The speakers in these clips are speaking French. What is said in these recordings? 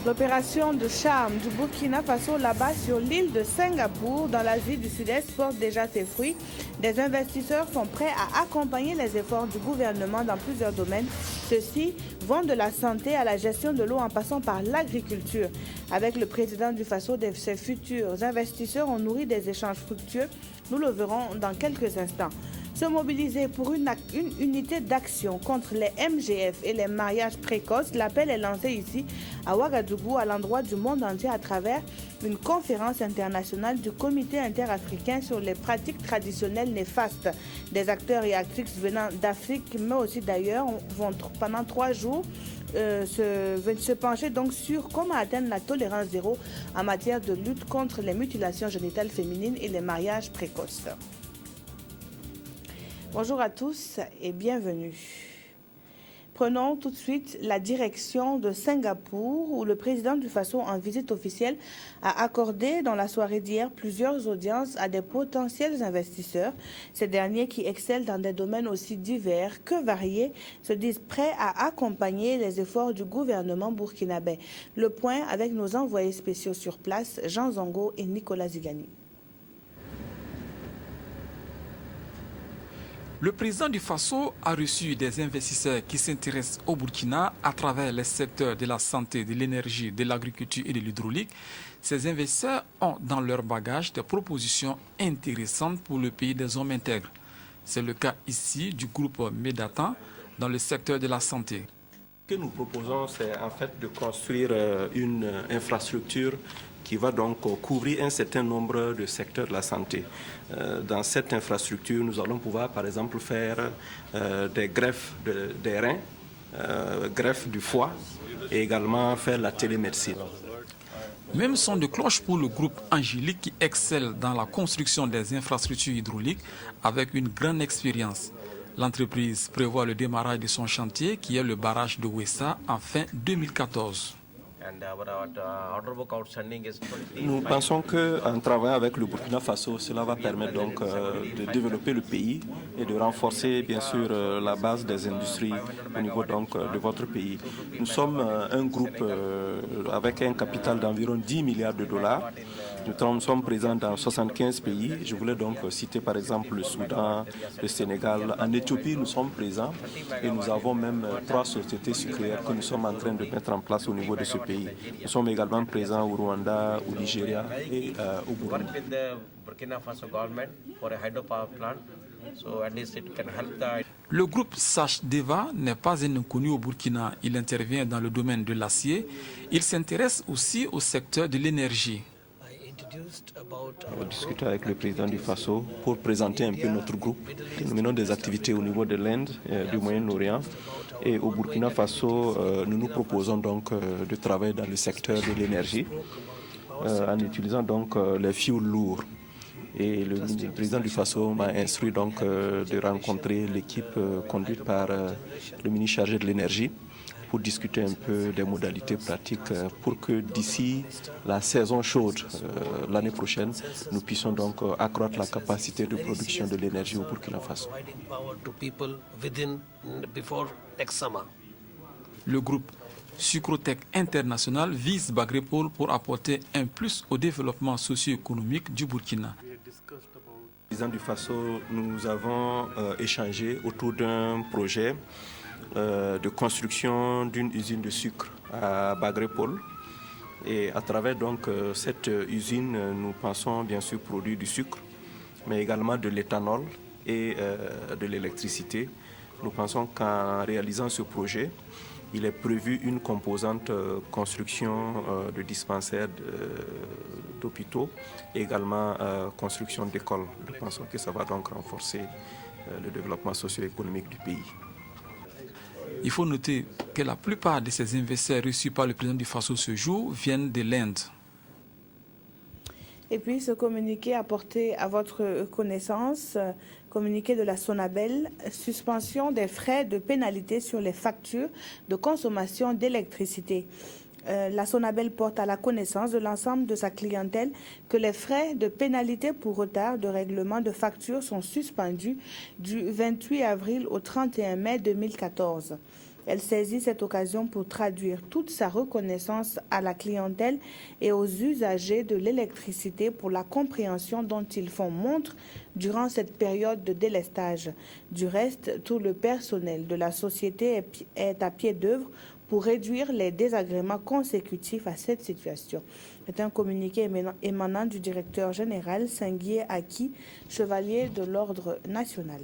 L'opération de charme du Burkina Faso là-bas sur l'île de Singapour dans l'Asie du Sud-Est porte déjà ses fruits. Des investisseurs sont prêts à accompagner les efforts du gouvernement dans plusieurs domaines. Ceux-ci vont de la santé à la gestion de l'eau en passant par l'agriculture. Avec le président du Faso, ses futurs investisseurs ont nourri des échanges fructueux. Nous le verrons dans quelques instants. Se mobiliser pour une unité d'action contre les MGF et les mariages précoces. L'appel est lancé ici à Ouagadougou à l'endroit du monde entier à travers une conférence internationale du Comité interafricain sur les pratiques traditionnelles néfastes. Des acteurs et actrices venant d'Afrique, mais aussi d'ailleurs, vont pendant 3 jours se pencher donc sur comment atteindre la tolérance zéro en matière de lutte contre les mutilations génitales féminines et les mariages précoces. Bonjour à tous et bienvenue. Prenons tout de suite la direction de Singapour où le président du Faso en visite officielle a accordé dans la soirée d'hier plusieurs audiences à des potentiels investisseurs. Ces derniers qui excellent dans des domaines aussi divers que variés se disent prêts à accompagner les efforts du gouvernement burkinabé. Le point avec nos envoyés spéciaux sur place, Jean Zongo et Nicolas Zigani. Le président du Faso a reçu des investisseurs qui s'intéressent au Burkina à travers les secteurs de la santé, de l'énergie, de l'agriculture et de l'hydraulique. Ces investisseurs ont dans leur bagage des propositions intéressantes pour le pays des hommes intègres. C'est le cas ici du groupe Medatan dans le secteur de la santé. Ce que nous proposons, c'est en fait de construire une infrastructure qui va donc couvrir un certain nombre de secteurs de la santé. Dans cette infrastructure, nous allons pouvoir par exemple faire des greffes des reins, greffes du foie et également faire la télémédecine. Même son de cloche pour le groupe Angélique qui excelle dans la construction des infrastructures hydrauliques avec une grande expérience. L'entreprise prévoit le démarrage de son chantier qui est le barrage de Ouessa en fin 2014. Nous pensons qu'en travaillant avec le Burkina Faso, cela va permettre donc de développer le pays et de renforcer bien sûr la base des industries au niveau donc de votre pays. Nous sommes un groupe avec un capital d'environ 10 milliards de dollars. Nous sommes présents dans 75 pays. Je voulais donc citer par exemple le Soudan, le Sénégal. En Éthiopie, nous sommes présents et nous avons même 3 sociétés sucrières que nous sommes en train de mettre en place au niveau de ce pays. Nous sommes également présents au Rwanda, au Nigeria et au Burundi. Le groupe Sachdeva n'est pas un inconnu au Burkina. Il intervient dans le domaine de l'acier. Il s'intéresse aussi au secteur de l'énergie. On va discuter avec le président du Faso pour présenter un peu notre groupe. Nous menons des activités au niveau de l'Inde, du Moyen-Orient. Et au Burkina Faso, nous nous proposons donc de travailler dans le secteur de l'énergie en utilisant donc les fioul lourds. Et le président du Faso m'a instruit donc de rencontrer l'équipe conduite par le ministre chargé de l'énergie pour discuter un peu des modalités pratiques pour que d'ici la saison chaude l'année prochaine, nous puissions donc accroître la capacité de production de l'énergie au Burkina Faso. Le groupe Sucrotech International vise Bagrépol pour apporter un plus au développement socio-économique du Burkina. Le président du Faso, nous avons échangé autour d'un projet de construction d'une usine de sucre à Bagrépol. Et à travers donc cette usine, nous pensons bien sûr produire du sucre, mais également de l'éthanol et de l'électricité. Nous pensons qu'en réalisant ce projet, il est prévu une composante construction de dispensaires d'hôpitaux et également construction d'écoles. Nous pensons que ça va donc renforcer le développement socio-économique du pays. Il faut noter que la plupart de ces investisseurs reçus par le président du Faso ce jour viennent de l'Inde. Et puis ce communiqué apporté à votre connaissance, communiqué de la Sonabel, suspension des frais de pénalité sur les factures de consommation d'électricité. La Sonabel porte à la connaissance de l'ensemble de sa clientèle que les frais de pénalité pour retard de règlement de facture sont suspendus du 28 avril au 31 mai 2014. Elle saisit cette occasion pour traduire toute sa reconnaissance à la clientèle et aux usagers de l'électricité pour la compréhension dont ils font montre durant cette période de délestage. Du reste, tout le personnel de la société est à pied d'œuvre pour réduire les désagréments consécutifs à cette situation. C'est un communiqué émanant du directeur général Singuier Aki, chevalier de l'Ordre national.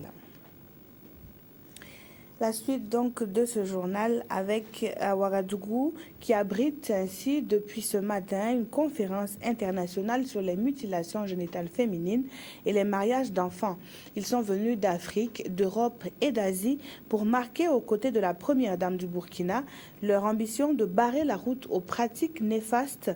La suite donc de ce journal avec Ouagadougou qui abrite ainsi depuis ce matin une conférence internationale sur les mutilations génitales féminines et les mariages d'enfants. Ils sont venus d'Afrique, d'Europe et d'Asie pour marquer aux côtés de la première dame du Burkina leur ambition de barrer la route aux pratiques néfastes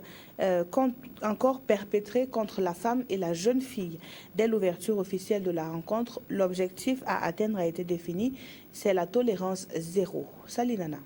encore perpétrées contre la femme et la jeune fille. Dès l'ouverture officielle de la rencontre, l'objectif à atteindre a été défini, c'est la tolérance zéro. Salinana.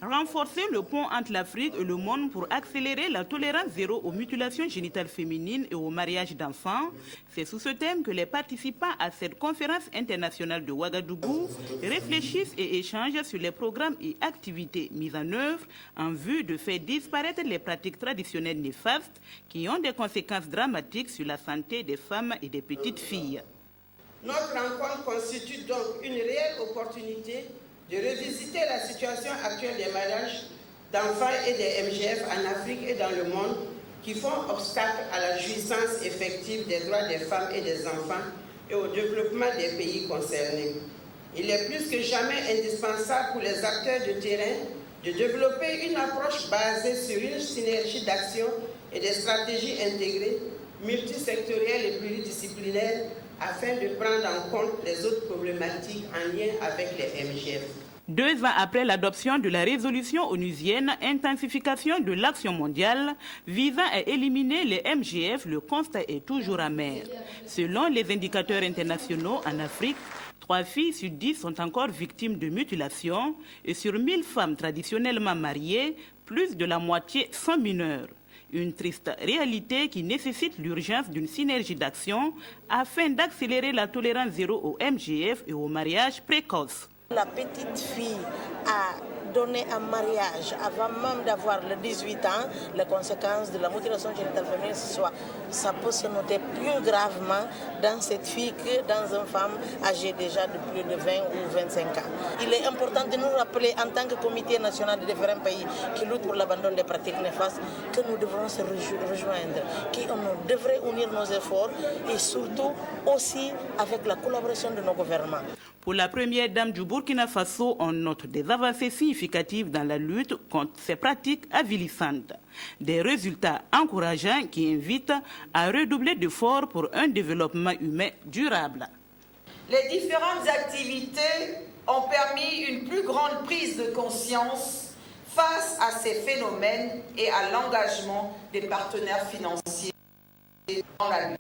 Renforcer le pont entre l'Afrique et le monde pour accélérer la tolérance zéro aux mutilations génitales féminines et au mariage d'enfants, c'est sous ce thème que les participants à cette conférence internationale de Ouagadougou réfléchissent et échangent sur les programmes et activités mises en œuvre en vue de faire disparaître les pratiques traditionnelles néfastes qui ont des conséquences dramatiques sur la santé des femmes et des petites filles. Notre rencontre constitue donc une réelle opportunité de revisiter la situation actuelle des mariages d'enfants et des MGF en Afrique et dans le monde qui font obstacle à la jouissance effective des droits des femmes et des enfants et au développement des pays concernés. Il est plus que jamais indispensable pour les acteurs de terrain de développer une approche basée sur une synergie d'action et des stratégies intégrées, multisectorielles et pluridisciplinaires afin de prendre en compte les autres problématiques en lien avec les MGF. 2 ans après l'adoption de la résolution onusienne intensification de l'action mondiale visant à éliminer les MGF, le constat est toujours amer. Selon les indicateurs internationaux en Afrique, 3 filles sur 10 sont encore victimes de mutilations et sur 1000 femmes traditionnellement mariées, plus de la moitié sont mineures. Une triste réalité qui nécessite l'urgence d'une synergie d'action afin d'accélérer la tolérance zéro au MGF et au mariage précoce. La petite fille a donné en mariage avant même d'avoir les 18 ans, les conséquences de la mutilation génitale féminine, ça peut se noter plus gravement dans cette fille que dans une femme âgée déjà de plus de 20 ou 25 ans. Il est important de nous rappeler en tant que comité national de différents pays qui luttent pour l'abandon des pratiques néfastes que nous devrons se rejoindre, qu'on devrait unir nos efforts et surtout aussi avec la collaboration de nos gouvernements. Pour la première dame du Burkina Faso, on note des avancées significatives dans la lutte contre ces pratiques avilissantes. Des résultats encourageants qui invitent à redoubler d'efforts pour un développement humain durable. Les différentes activités ont permis une plus grande prise de conscience face à ces phénomènes et à l'engagement des partenaires financiers dans la lutte.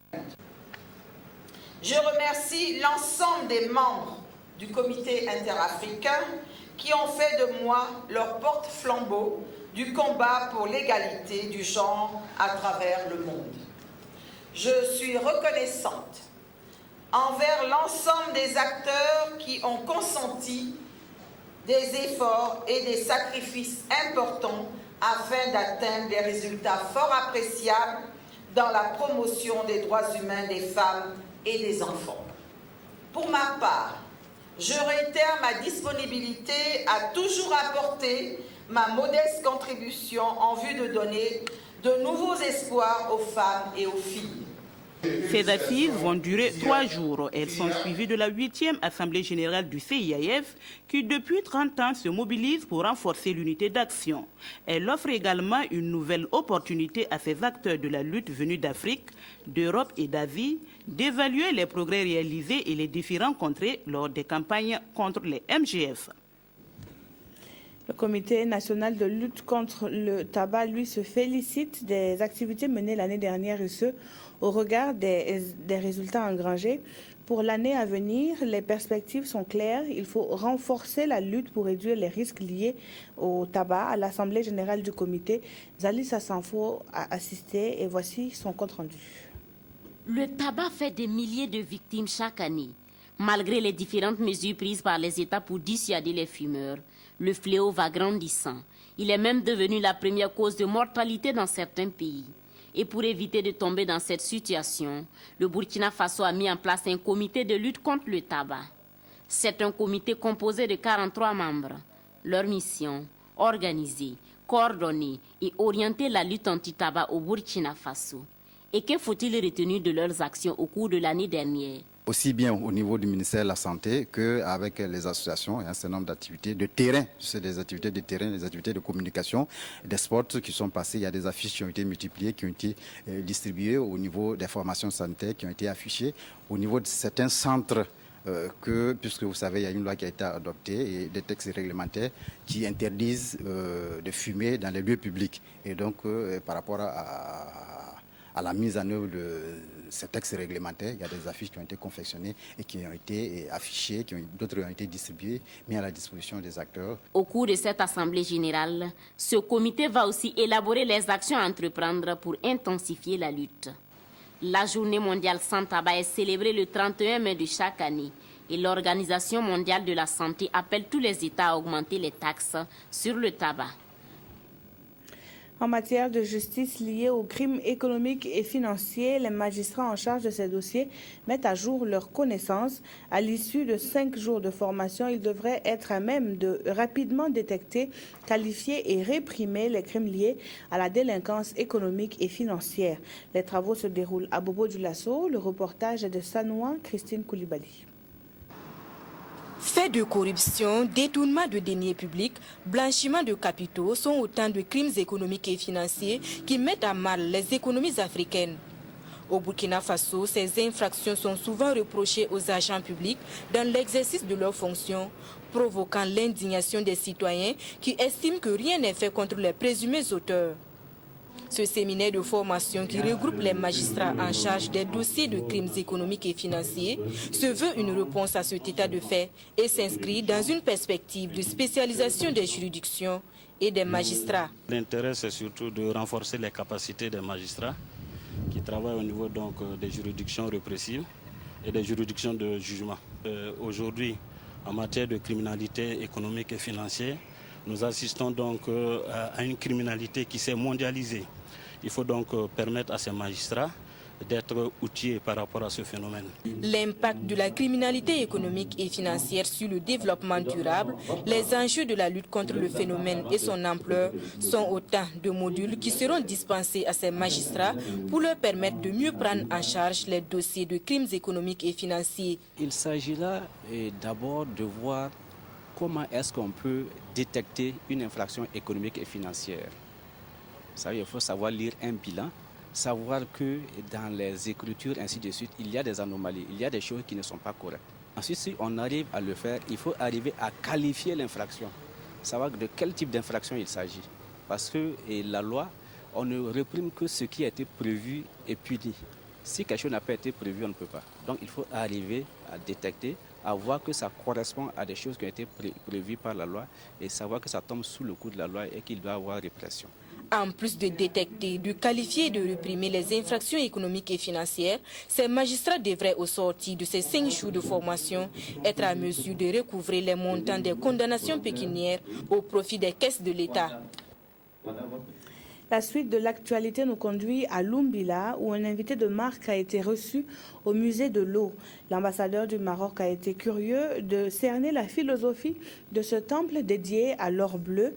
Je remercie l'ensemble des membres du comité interafricain qui ont fait de moi leur porte-flambeau du combat pour l'égalité du genre à travers le monde. Je suis reconnaissante envers l'ensemble des acteurs qui ont consenti des efforts et des sacrifices importants afin d'atteindre des résultats fort appréciables dans la promotion des droits humains des femmes et des enfants. Pour ma part, je réitère ma disponibilité à toujours apporter ma modeste contribution en vue de donner de nouveaux espoirs aux femmes et aux filles. Ces assises vont durer 3 jours. Elles sont suivies de la 8e Assemblée générale du CIAF qui, depuis 30 ans, se mobilise pour renforcer l'unité d'action. Elle offre également une nouvelle opportunité à ces acteurs de la lutte venus d'Afrique, d'Europe et d'Asie d'évaluer les progrès réalisés et les défis rencontrés lors des campagnes contre les MGF. Le Comité national de lutte contre le tabac, lui, se félicite des activités menées l'année dernière et ce, au regard des résultats engrangés. Pour l'année à venir, les perspectives sont claires. Il faut renforcer la lutte pour réduire les risques liés au tabac. À l'Assemblée générale du comité, Zalissa Sanfo a assisté et voici son compte rendu. Le tabac fait des milliers de victimes chaque année. Malgré les différentes mesures prises par les États pour dissuader les fumeurs, le fléau va grandissant. Il est même devenu la première cause de mortalité dans certains pays. Et pour éviter de tomber dans cette situation, le Burkina Faso a mis en place un comité de lutte contre le tabac. C'est un comité composé de 43 membres. Leur mission, organiser, coordonner et orienter la lutte anti-tabac au Burkina Faso. Et que faut-il retenir de leurs actions au cours de l'année dernière? Aussi bien au niveau du ministère de la Santé qu'avec les associations et un certain nombre d'activités de terrain. C'est des activités de terrain, des activités de communication, des spots qui sont passés. Il y a des affiches qui ont été multipliées, qui ont été distribuées au niveau des formations sanitaires, qui ont été affichées au niveau de certains centres. Puisque vous savez, il y a une loi qui a été adoptée et des textes réglementaires qui interdisent de fumer dans les lieux publics. Et donc, par rapport à la mise en œuvre de ces textes réglementaires, il y a des affiches qui ont été confectionnées et qui ont été affichées, d'autres ont été distribuées, mises à la disposition des acteurs. Au cours de cette assemblée générale, ce comité va aussi élaborer les actions à entreprendre pour intensifier la lutte. La journée mondiale sans tabac est célébrée le 31 mai de chaque année et l'Organisation mondiale de la santé appelle tous les États à augmenter les taxes sur le tabac. En matière de justice liée aux crimes économiques et financiers, les magistrats en charge de ces dossiers mettent à jour leurs connaissances. À l'issue de 5 jours de formation, ils devraient être à même de rapidement détecter, qualifier et réprimer les crimes liés à la délinquance économique et financière. Les travaux se déroulent à Bobo-Dioulasso. Le reportage est de Sanoua, Christine Koulibaly. Faits de corruption, détournement de deniers publics, blanchiment de capitaux sont autant de crimes économiques et financiers qui mettent à mal les économies africaines. Au Burkina Faso, ces infractions sont souvent reprochées aux agents publics dans l'exercice de leurs fonctions, provoquant l'indignation des citoyens qui estiment que rien n'est fait contre les présumés auteurs. Ce séminaire de formation qui regroupe les magistrats en charge des dossiers de crimes économiques et financiers se veut une réponse à cet état de fait et s'inscrit dans une perspective de spécialisation des juridictions et des magistrats. L'intérêt, c'est surtout de renforcer les capacités des magistrats qui travaillent au niveau des juridictions répressives et des juridictions de jugement. Aujourd'hui, en matière de criminalité économique et financière, nous assistons donc à une criminalité qui s'est mondialisée. Il faut donc permettre à ces magistrats d'être outillés par rapport à ce phénomène. L'impact de la criminalité économique et financière sur le développement durable, les enjeux de la lutte contre le phénomène et son ampleur sont autant de modules qui seront dispensés à ces magistrats pour leur permettre de mieux prendre en charge les dossiers de crimes économiques et financiers. Il s'agit là d'abord de voir comment est-ce qu'on peut détecter une infraction économique et financière. Il faut savoir lire un bilan, savoir que dans les écritures, ainsi de suite, il y a des anomalies, il y a des choses qui ne sont pas correctes. Ensuite, si on arrive à le faire, il faut arriver à qualifier l'infraction, savoir de quel type d'infraction il s'agit. Parce que la loi, on ne réprime que ce qui a été prévu et puni. Si quelque chose n'a pas été prévu, on ne peut pas. Donc il faut arriver à détecter, à voir que ça correspond à des choses qui ont été prévues par la loi et savoir que ça tombe sous le coup de la loi et qu'il doit y avoir répression. En plus de détecter, de qualifier et de réprimer les infractions économiques et financières, ces magistrats devraient, au sortir de ces 5 jours de formation, être à mesure de recouvrer les montants des condamnations pécuniaires au profit des caisses de l'État. La suite de l'actualité nous conduit à Lumbila, où un invité de marque a été reçu au musée de l'eau. L'ambassadeur du Maroc a été curieux de cerner la philosophie de ce temple dédié à l'or bleu,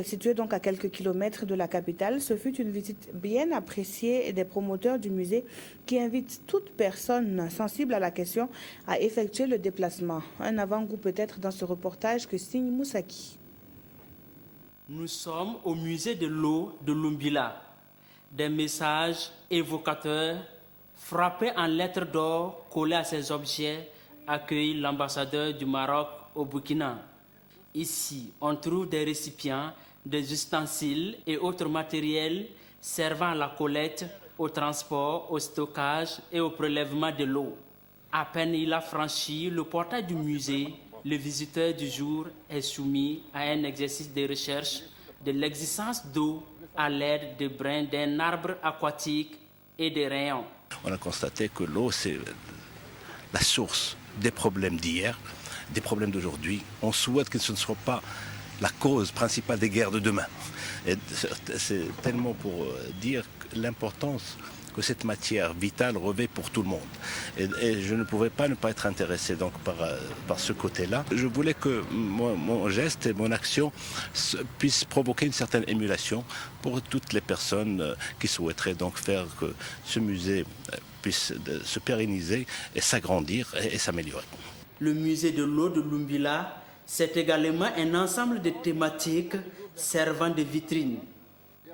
situé donc à quelques kilomètres de la capitale. Ce fut une visite bien appréciée des promoteurs du musée qui invitent toute personne sensible à la question à effectuer le déplacement. Un avant-goût peut-être dans ce reportage que signe Moussaki. Nous sommes au musée de l'eau de Lumbila. Des messages évocateurs frappés en lettres d'or collés à ces objets accueillent l'ambassadeur du Maroc au Burkina. Ici, on trouve des récipients, des ustensiles et autres matériels servant à la collecte, au transport, au stockage et au prélèvement de l'eau. À peine il a franchi le portail du musée, le visiteur du jour est soumis à un exercice de recherche de l'existence d'eau à l'aide de brins d'un arbre aquatique et des rayons. On a constaté que l'eau, c'est la source des problèmes d'hier, des problèmes d'aujourd'hui. On souhaite que ce ne soit pas la cause principale des guerres de demain. Et c'est tellement pour dire l'importance que cette matière vitale revêt pour tout le monde. Et je ne pouvais pas ne pas être intéressé donc par ce côté-là. Je voulais que mon geste et mon action puissent provoquer une certaine émulation pour toutes les personnes qui souhaiteraient donc faire que ce musée puisse se pérenniser et s'agrandir et s'améliorer. Le musée de l'eau de Lumbila, c'est également un ensemble de thématiques servant de vitrine.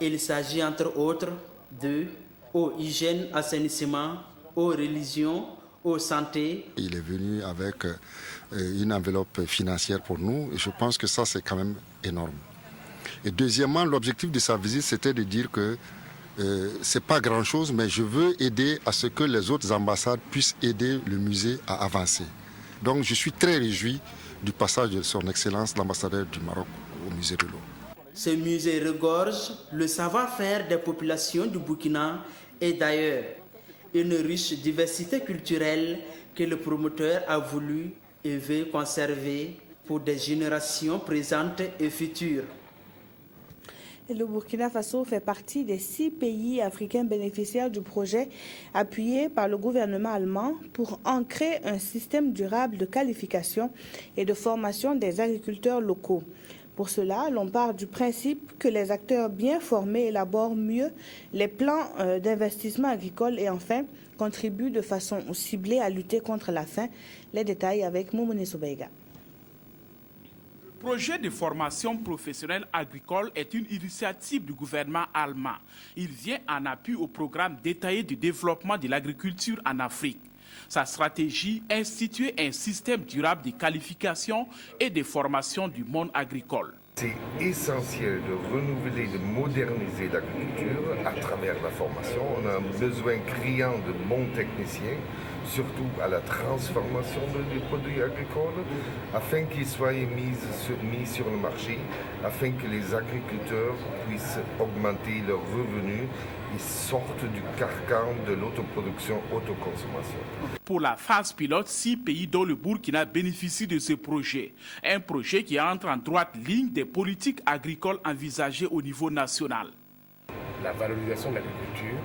Il s'agit entre autres de eau, hygiène, assainissement, eau, religion, eau, santé. Il est venu avec une enveloppe financière pour nous et je pense que ça c'est quand même énorme. Et deuxièmement, l'objectif de sa visite c'était de dire que c'est pas grand-chose mais je veux aider à ce que les autres ambassades puissent aider le musée à avancer. Donc je suis très réjoui du passage de son Excellence l'ambassadeur du Maroc au musée de l'eau. Ce musée regorge le savoir-faire des populations du Burkina et d'ailleurs une riche diversité culturelle que le promoteur a voulu et veut conserver pour des générations présentes et futures. Et le Burkina Faso fait partie des 6 pays africains bénéficiaires du projet appuyé par le gouvernement allemand pour ancrer un système durable de qualification et de formation des agriculteurs locaux. Pour cela, l'on part du principe que les acteurs bien formés élaborent mieux les plans d'investissement agricole et enfin contribuent de façon ciblée à lutter contre la faim. Les détails avec Moumouni Soubeiga. Le projet de formation professionnelle agricole est une initiative du gouvernement allemand. Il vient en appui au programme détaillé de développement de l'agriculture en Afrique. Sa stratégie, instituer un système durable de qualification et de formation du monde agricole. C'est essentiel de renouveler, de moderniser l'agriculture à travers la formation. On a un besoin criant de bons techniciens, surtout à la transformation des produits agricoles, afin qu'ils soient mis sur le marché, afin que les agriculteurs puissent augmenter leurs revenus et sortent du carcan de l'autoproduction, autoconsommation. Pour la phase pilote, 6 pays dont le Burkina bénéficient de ce projet. Un projet qui entre en droite ligne des politiques agricoles envisagées au niveau national. La valorisation de l'agriculture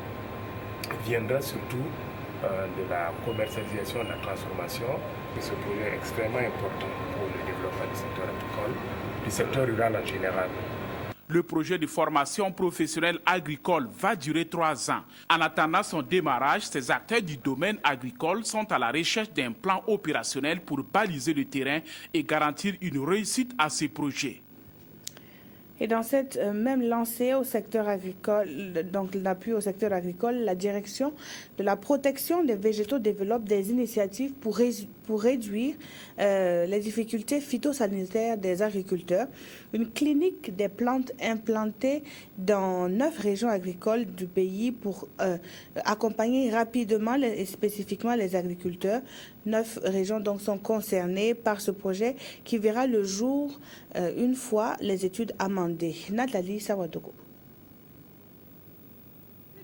viendra surtout de la commercialisation et de la transformation. Et ce projet est extrêmement important pour le développement du secteur agricole, du secteur rural en général. Le projet de formation professionnelle agricole va durer 3 ans. En attendant son démarrage, ces acteurs du domaine agricole sont à la recherche d'un plan opérationnel pour baliser le terrain et garantir une réussite à ces projets. Et dans cette même lancée au secteur agricole, donc l'appui au secteur agricole, la direction de la protection des végétaux développe des initiatives pour réduire les difficultés phytosanitaires des agriculteurs. Une clinique des plantes implantée dans 9 régions agricoles du pays pour accompagner rapidement et spécifiquement les agriculteurs. 9 régions donc sont concernées par ce projet qui verra le jour une fois les études amendées. Nathalie Sawadogo.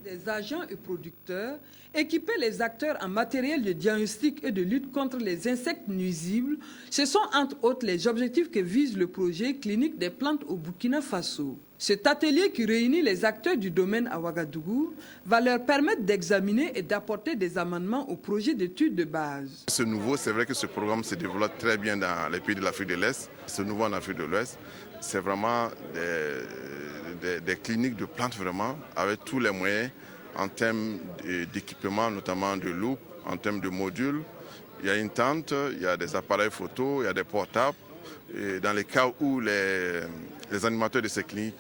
Des agents et producteurs, équiper les acteurs en matériel de diagnostic et de lutte contre les insectes nuisibles, ce sont entre autres les objectifs que vise le projet clinique des plantes au Burkina Faso. Cet atelier qui réunit les acteurs du domaine à Ouagadougou va leur permettre d'examiner et d'apporter des amendements au projet d'études de base. Ce nouveau, c'est vrai que ce programme se développe très bien dans les pays de l'Afrique de l'Est. Ce nouveau en Afrique de l'Ouest, c'est vraiment des cliniques de plantes vraiment avec tous les moyens en termes d'équipement, notamment de loupes, en termes de modules. Il y a une tente, il y a des appareils photo, il y a des portables. Et dans les cas où les animateurs de ces cliniques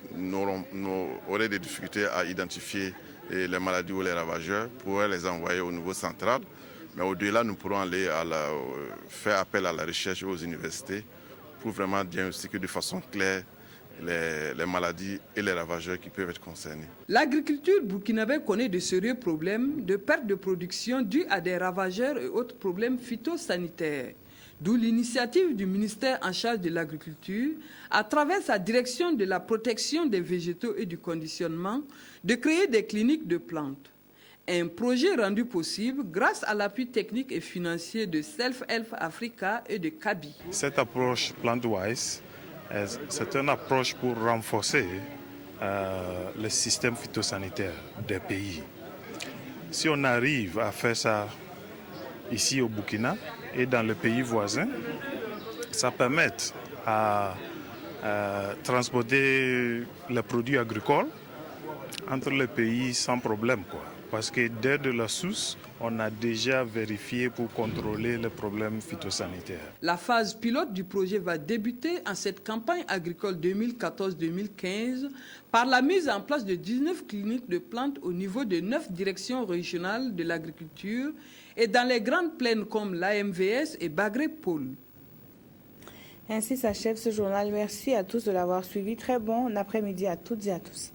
auraient des difficultés à identifier les maladies ou les ravageurs, pourraient les envoyer au niveau central. Mais au-delà, nous pourrons aller faire appel à la recherche aux universités pour vraiment diagnostiquer de façon claire les maladies et les ravageurs qui peuvent être concernés. L'agriculture burkinabé connaît de sérieux problèmes de perte de production dus à des ravageurs et autres problèmes phytosanitaires. D'où l'initiative du ministère en charge de l'agriculture, à travers sa direction de la protection des végétaux et du conditionnement, de créer des cliniques de plantes. Un projet rendu possible grâce à l'appui technique et financier de Self-Help Africa et de CABI. Cette approche plant-wise, c'est une approche pour renforcer le système phytosanitaire des pays. Si on arrive à faire ça ici au Burkina et dans les pays voisins, ça permet à transporter les produits agricoles entre les pays sans problème, quoi. Parce que dès de la source, on a déjà vérifié pour contrôler les problèmes phytosanitaires. La phase pilote du projet va débuter en cette campagne agricole 2014-2015 par la mise en place de 19 cliniques de plantes au niveau de 9 directions régionales de l'agriculture et dans les grandes plaines comme l'AMVS et Bagré Pôle. Ainsi s'achève ce journal. Merci à tous de l'avoir suivi. Très bon après-midi à toutes et à tous.